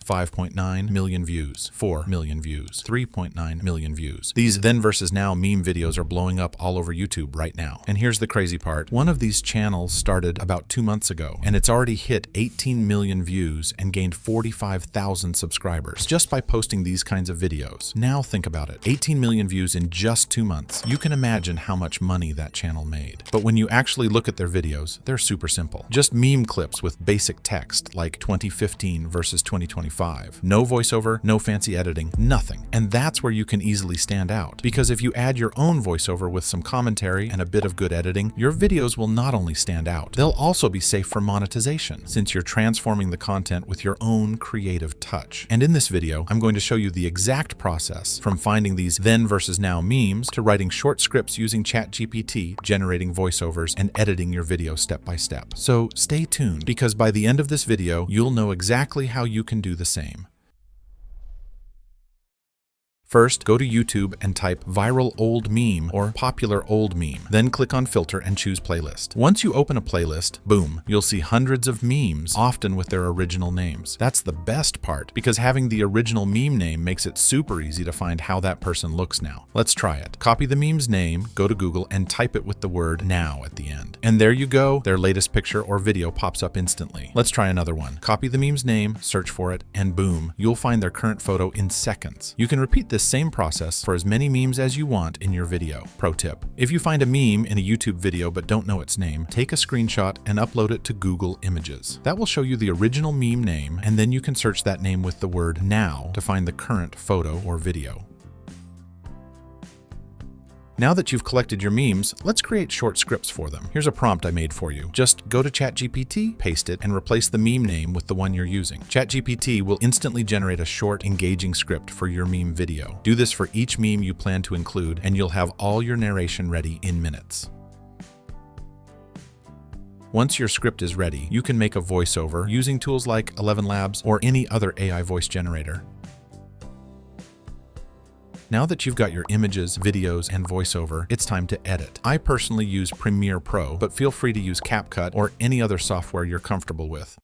5.9 million views, 4 million views, 3.9 million views. These then versus now meme videos are blowing up all over YouTube right now. And here's the crazy part. One of these channels started about 2 months ago, and it's already hit 18 million views and gained 45,000 subscribers just by posting these kinds of videos. Now think about it. 18 million views in just 2 months. You can imagine how much money that channel made. But when you actually look at their videos, they're super simple. Just meme clips with basic text like 2015 versus 2025. No voiceover, no fancy editing, nothing. And that's where you can easily stand out. Because if you add your own voiceover with some commentary and a bit of good editing, your videos will not only stand out, they'll also be safe for monetization, since you're transforming the content with your own creative touch. And in this video, I'm going to show you the exact process from finding these then versus now memes to writing short scripts using ChatGPT, generating voiceovers, and editing your video step by step. So stay tuned, because by the end of this video, you'll know exactly how you can do the same. First, go to YouTube and type viral old meme or popular old meme. Then click on filter and choose playlist. Once you open a playlist, boom, you'll see hundreds of memes, often with their original names. That's the best part, because having the original meme name makes it super easy to find how that person looks now. Let's try it. Copy the meme's name, go to Google, and type it with the word now at the end. And there you go, their latest picture or video pops up instantly. Let's try another one. Copy the meme's name, search for it, and boom, you'll find their current photo in seconds. You can repeat this same process for as many memes as you want in your video. Pro tip: if you find a meme in a YouTube video but don't know its name, take a screenshot and upload it to Google Images. That will show you the original meme name, and then you can search that name with the word now to find the current photo or video. Now that you've collected your memes, let's create short scripts for them. Here's a prompt I made for you. Just go to ChatGPT, paste it, and replace the meme name with the one you're using. ChatGPT will instantly generate a short, engaging script for your meme video. Do this for each meme you plan to include, and you'll have all your narration ready in minutes. Once your script is ready, you can make a voiceover using tools like 11 Labs or any other AI voice generator. Now that you've got your images, videos, and voiceover, it's time to edit. I personally use Premiere Pro, but feel free to use CapCut or any other software you're comfortable with.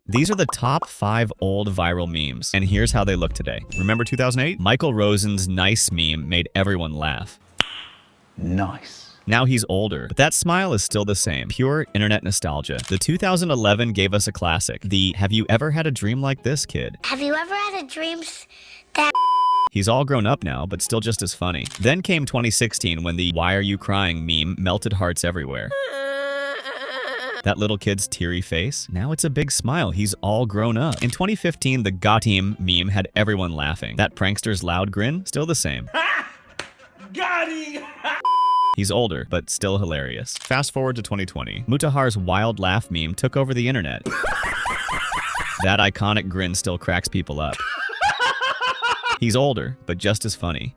These are the top 5 old viral memes, and here's how they look today. Remember 2008? Michael Rosen's nice meme made everyone laugh. Nice. Now he's older, but that smile is still the same. Pure internet nostalgia. The 2011 gave us a classic, the "Have you ever had a dream like this, kid?" Have you ever had a dream that... He's all grown up now, but still just as funny. Then came 2016 when the "Why are you crying" meme melted hearts everywhere. That little kid's teary face, now it's a big smile. He's all grown up. In 2015, the "Got him" meme had everyone laughing. That prankster's loud grin, still the same. Got him! He's older, but still hilarious. Fast forward to 2020. Mutahar's wild laugh meme took over the internet. That iconic grin still cracks people up. He's older, but just as funny.